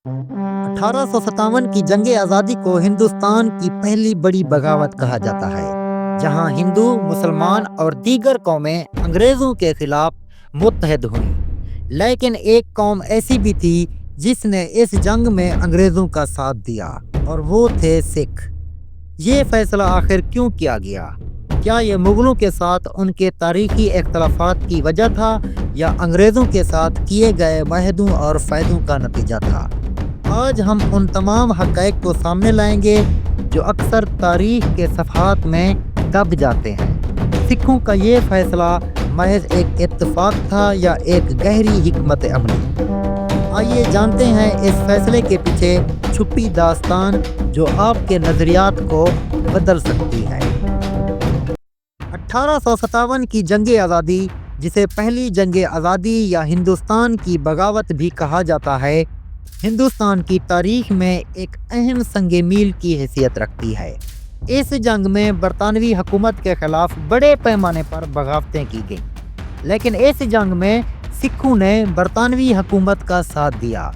1857 کی جنگ آزادی کو ہندوستان کی پہلی بڑی بغاوت کہا جاتا ہے، جہاں ہندو، مسلمان اور دیگر قومیں انگریزوں کے خلاف متحد ہوئیں۔ لیکن ایک قوم ایسی بھی تھی جس نے اس جنگ میں انگریزوں کا ساتھ دیا، اور وہ تھے سکھ۔ یہ فیصلہ آخر کیوں کیا گیا؟ کیا یہ مغلوں کے ساتھ ان کے تاریخی اختلافات کی وجہ تھا، یا انگریزوں کے ساتھ کیے گئے معاہدوں اور فائدوں کا نتیجہ تھا؟ آج ہم ان تمام حقائق کو سامنے لائیں گے جو اکثر تاریخ کے صفحات میں دب جاتے ہیں۔ سکھوں کا یہ فیصلہ محض ایک اتفاق تھا یا ایک گہری حکمت عملی؟ آئیے جانتے ہیں اس فیصلے کے پیچھے چھپی داستان جو آپ کے نظریات کو بدل سکتی ہے۔ 1857 کی جنگ آزادی، جسے پہلی جنگ آزادی یا ہندوستان کی بغاوت بھی کہا جاتا ہے، ہندوستان کی تاریخ میں ایک اہم سنگ میل کی حیثیت رکھتی ہے۔ اس جنگ میں برطانوی حکومت کے خلاف بڑے پیمانے پر بغاوتیں کی گئیں، لیکن اس جنگ میں سکھوں نے برطانوی حکومت کا ساتھ دیا،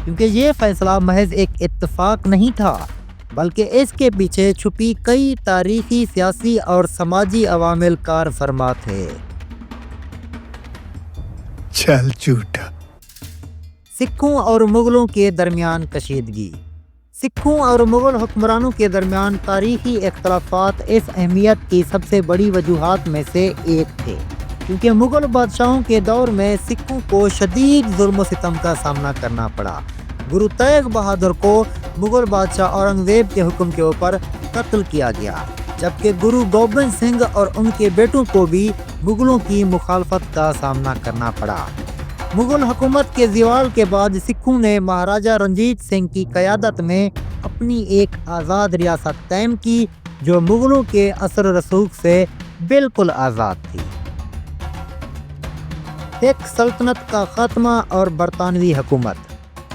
کیونکہ یہ فیصلہ محض ایک اتفاق نہیں تھا، بلکہ اس کے پیچھے چھپی کئی تاریخی، سیاسی اور سماجی عوامل کار فرما تھے۔ چل جھوٹا۔ سکھوں اور مغلوں کے درمیان کشیدگی۔ سکھوں اور مغل حکمرانوں کے درمیان تاریخی اختلافات اس اہمیت کی سب سے بڑی وجوہات میں سے ایک تھے، کیونکہ مغل بادشاہوں کے دور میں سکھوں کو شدید ظلم و ستم کا سامنا کرنا پڑا۔ گرو تیغ بہادر کو مغل بادشاہ اورنگزیب کے حکم کے اوپر قتل کیا گیا، جبکہ گرو گوبند سنگھ اور ان کے بیٹوں کو بھی مغلوں کی مخالفت کا سامنا کرنا پڑا۔ مغل حکومت کے زوال کے بعد سکھوں نے مہاراجہ رنجیت سنگھ کی قیادت میں اپنی ایک آزاد ریاست قائم کی، جو مغلوں کے اثر و رسوخ سے بالکل آزاد تھی۔ سکھ سلطنت کا خاتمہ اور برطانوی حکومت۔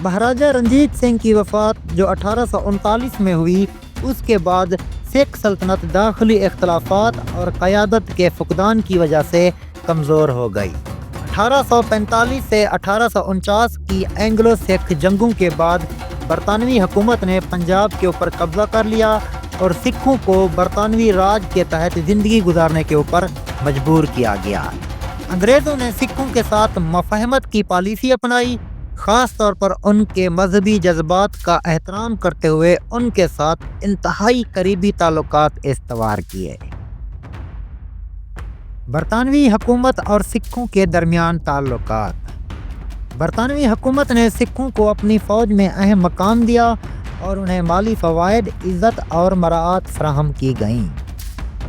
مہاراجہ رنجیت سنگھ کی وفات جو 1839 میں ہوئی، اس کے بعد سکھ سلطنت داخلی اختلافات اور قیادت کے فقدان کی وجہ سے کمزور ہو گئی۔ 1845 سے 1849 کی اینگلو سکھ جنگوں کے بعد برطانوی حکومت نے پنجاب کے اوپر قبضہ کر لیا اور سکھوں کو برطانوی راج کے تحت زندگی گزارنے کے اوپر مجبور کیا گیا۔ انگریزوں نے سکھوں کے ساتھ مفاہمت کی پالیسی اپنائی، خاص طور پر ان کے مذہبی جذبات کا احترام کرتے ہوئے ان کے ساتھ انتہائی قریبی تعلقات استوار کیے۔ برطانوی حکومت اور سکھوں کے درمیان تعلقات۔ برطانوی حکومت نے سکھوں کو اپنی فوج میں اہم مقام دیا اور انہیں مالی فوائد، عزت اور مراعات فراہم کی گئیں۔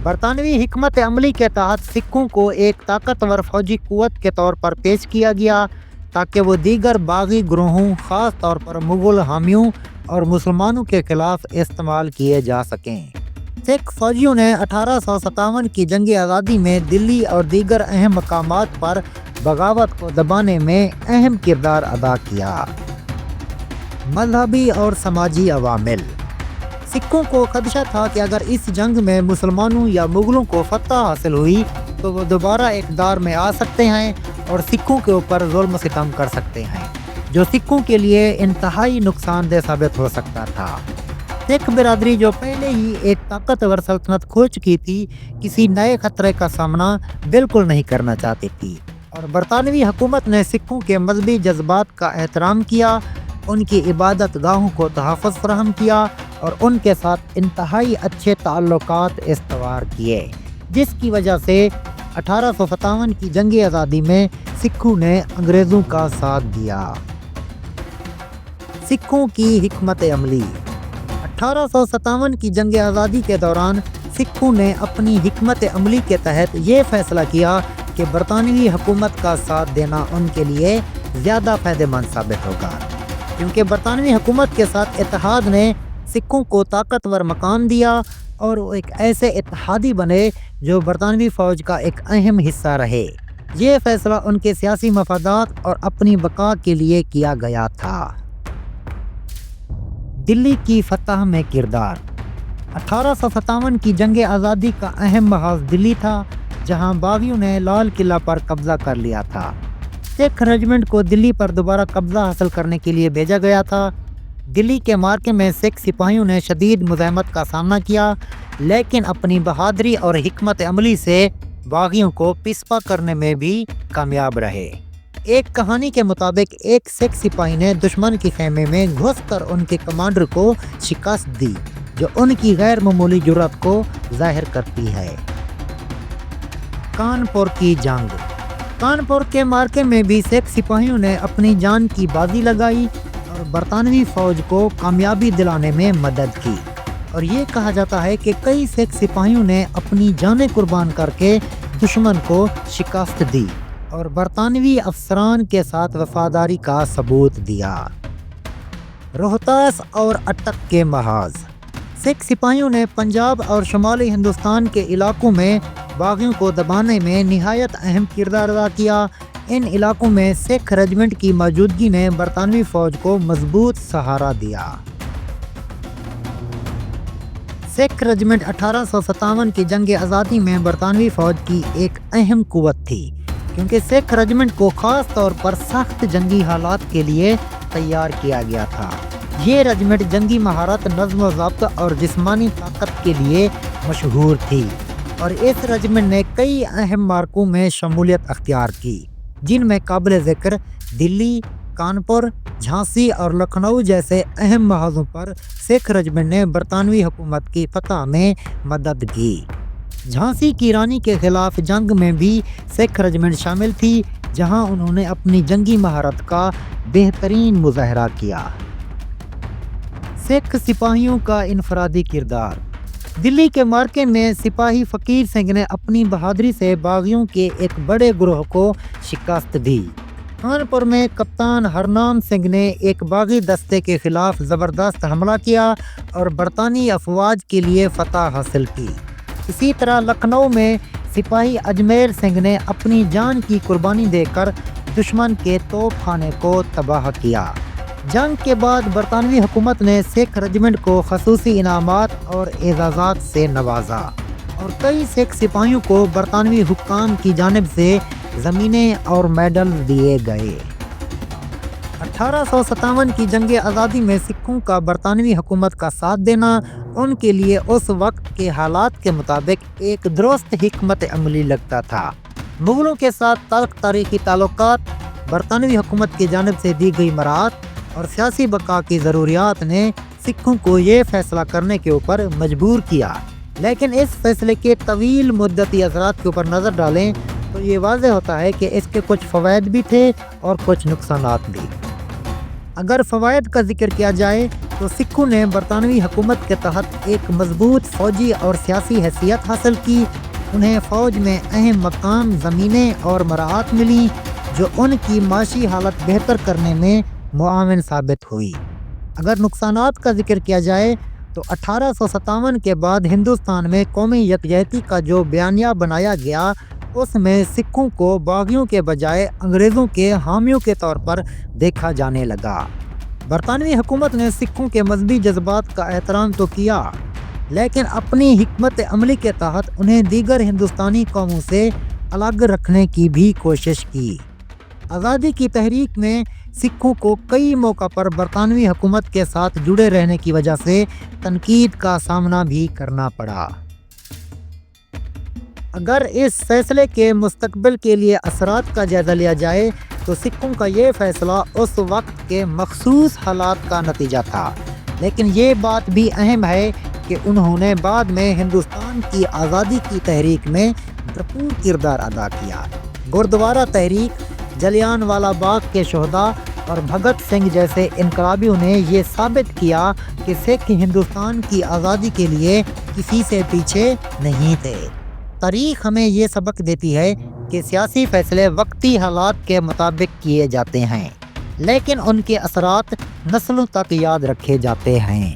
برطانوی حکمت عملی کے تحت سکھوں کو ایک طاقتور فوجی قوت کے طور پر پیش کیا گیا تاکہ وہ دیگر باغی گروہوں، خاص طور پر مغل حامیوں اور مسلمانوں کے خلاف استعمال کیے جا سکیں۔ سکھ فوجیوں نے 1857 کی جنگ آزادی میں دلی اور دیگر اہم مقامات پر بغاوت کو دبانے میں اہم کردار ادا کیا۔ مذہبی اور سماجی عوامل۔ سکھوں کو خدشہ تھا کہ اگر اس جنگ میں مسلمانوں یا مغلوں کو فتح حاصل ہوئی تو وہ دوبارہ اقتدار میں آ سکتے ہیں اور سکھوں کے اوپر ظلم و ستم کر سکتے ہیں، جو سکھوں کے لیے انتہائی نقصان دہ ثابت ہو سکتا تھا۔ سکھ برادری جو پہلے ہی ایک طاقتور سلطنت کھو چکی تھی، کسی نئے خطرے کا سامنا بالکل نہیں کرنا چاہتی تھی، اور برطانوی حکومت نے سکھوں کے مذہبی جذبات کا احترام کیا، ان کی عبادت گاہوں کو تحفظ فراہم کیا اور ان کے ساتھ انتہائی اچھے تعلقات استوار کیے، جس کی وجہ سے 1857 کی جنگ آزادی میں سکھوں نے انگریزوں کا ساتھ دیا۔ سکھوں کی حکمت عملی۔ 1857 کی جنگ آزادی کے دوران سکھوں نے اپنی حکمت عملی کے تحت یہ فیصلہ کیا کہ برطانوی حکومت کا ساتھ دینا ان کے لیے زیادہ فائدہ مند ثابت ہوگا، کیونکہ برطانوی حکومت کے ساتھ اتحاد نے سکھوں کو طاقتور مقام دیا اور وہ ایک ایسے اتحادی بنے جو برطانوی فوج کا ایک اہم حصہ رہے۔ یہ فیصلہ ان کے سیاسی مفادات اور اپنی بقا کے لیے کیا گیا تھا۔ دلی کی فتح میں کردار۔ 1857 کی جنگ آزادی کا اہم محاذ دلی تھا، جہاں باغیوں نے لال قلعہ پر قبضہ کر لیا تھا۔ سکھ ریجمنٹ کو دلی پر دوبارہ قبضہ حاصل کرنے کے لیے بھیجا گیا تھا، دلی کے مارکے میں سکھ سپاہیوں نے شدید مزاحمت کا سامنا کیا، لیکن اپنی بہادری اور حکمت عملی سے باغیوں کو پسپا کرنے میں بھی کامیاب رہے۔ ایک کہانی کے مطابق ایک سکھ سپاہی نے دشمن کے خیمے میں گھس کر ان کے کمانڈر کو شکست دی، جو ان کی غیر معمولی جرأت کو ظاہر کرتی ہے۔ کانپور کی جنگ۔ کانپور کے مارکے میں بھی سکھ سپاہیوں نے اپنی جان کی بازی لگائی اور برطانوی فوج کو کامیابی دلانے میں مدد کی، اور یہ کہا جاتا ہے کہ کئی سکھ سپاہیوں نے اپنی جانیں قربان کر کے دشمن کو شکست دی اور برطانوی افسران کے ساتھ وفاداری کا ثبوت دیا۔ روہتاس اور اٹک کے محاذ۔ سکھ سپاہیوں نے پنجاب اور شمالی ہندوستان کے علاقوں میں باغیوں کو دبانے میں نہایت اہم کردار ادا کیا۔ ان علاقوں میں سکھ ریجمنٹ کی موجودگی نے برطانوی فوج کو مضبوط سہارا دیا۔ سکھ ریجمنٹ 1857 کی جنگ آزادی میں برطانوی فوج کی ایک اہم قوت تھی، کیونکہ سکھ ریجمنٹ کو خاص طور پر سخت جنگی حالات کے لیے تیار کیا گیا تھا۔ یہ ریجمنٹ جنگی مہارت، نظم و ضبط اور جسمانی طاقت کے لیے مشہور تھی، اور اس ریجمنٹ نے کئی اہم معرکوں میں شمولیت اختیار کی، جن میں قابل ذکر دلی، کانپور، جھانسی اور لکھنؤ جیسے اہم محاذوں پر سکھ ریجمنٹ نے برطانوی حکومت کی فتح میں مدد کی۔ جھانسی کی رانی کے خلاف جنگ میں بھی سکھ ریجمنٹ شامل تھی، جہاں انہوں نے اپنی جنگی مہارت کا بہترین مظاہرہ کیا۔ سکھ سپاہیوں کا انفرادی کردار۔ دلی کے مارکے میں سپاہی فقیر سنگھ نے اپنی بہادری سے باغیوں کے ایک بڑے گروہ کو شکست دی۔ کانپور میں کپتان ہرنام سنگھ نے ایک باغی دستے کے خلاف زبردست حملہ کیا اور برطانوی افواج کے لیے فتح حاصل کی۔ اسی طرح لکھنؤ میں سپاہی اجمیر سنگھ نے اپنی جان کی قربانی دے کر دشمن کے توپ خانے کو تباہ کیا۔ جنگ کے بعد برطانوی حکومت نے سکھ ریجمنٹ کو خصوصی انعامات اور اعزازات سے نوازا، اور کئی سکھ سپاہیوں کو برطانوی حکام کی جانب سے زمینیں اور میڈل دیے گئے۔ 1857 کی جنگ آزادی میں سکھوں کا برطانوی حکومت کا ساتھ دینا ان کے لیے اس وقت کے حالات کے مطابق ایک درست حکمت عملی لگتا تھا۔ مغلوں کے ساتھ تلخ تاریخی تعلقات، برطانوی حکومت کی جانب سے دی گئی مراعات اور سیاسی بقا کی ضروریات نے سکھوں کو یہ فیصلہ کرنے کے اوپر مجبور کیا، لیکن اس فیصلے کے طویل مدتی اثرات کے اوپر نظر ڈالیں تو یہ واضح ہوتا ہے کہ اس کے کچھ فوائد بھی تھے اور کچھ نقصانات بھی۔ اگر فوائد کا ذکر کیا جائے تو سکھوں نے برطانوی حکومت کے تحت ایک مضبوط فوجی اور سیاسی حیثیت حاصل کی۔ انہیں فوج میں اہم مقام، زمینیں اور مراعات ملی، جو ان کی معاشی حالت بہتر کرنے میں معاون ثابت ہوئی۔ اگر نقصانات کا ذکر کیا جائے تو 1857 کے بعد ہندوستان میں قومی یکجہتی کا جو بیانیہ بنایا گیا، اس میں سکھوں کو باغیوں کے بجائے انگریزوں کے حامیوں کے طور پر دیکھا جانے لگا۔ برطانوی حکومت نے سکھوں کے مذہبی جذبات کا احترام تو کیا، لیکن اپنی حکمت عملی کے تحت انہیں دیگر ہندوستانی قوموں سے الگ رکھنے کی بھی کوشش کی۔ آزادی کی تحریک میں سکھوں کو کئی موقع پر برطانوی حکومت کے ساتھ جڑے رہنے کی وجہ سے تنقید کا سامنا بھی کرنا پڑا۔ اگر اس فیصلے کے مستقبل کے لیے اثرات کا جائزہ لیا جائے تو سکھوں کا یہ فیصلہ اس وقت کے مخصوص حالات کا نتیجہ تھا، لیکن یہ بات بھی اہم ہے کہ انہوں نے بعد میں ہندوستان کی آزادی کی تحریک میں بھرپور کردار ادا کیا۔ گردوارہ تحریک، جلیان والا باغ کے شہداء اور بھگت سنگھ جیسے انقلابیوں نے یہ ثابت کیا کہ سکھ ہندوستان کی آزادی کے لیے کسی سے پیچھے نہیں تھے۔ تاریخ ہمیں یہ سبق دیتی ہے کہ سیاسی فیصلے وقتی حالات کے مطابق کیے جاتے ہیں، لیکن ان کے اثرات نسلوں تک یاد رکھے جاتے ہیں۔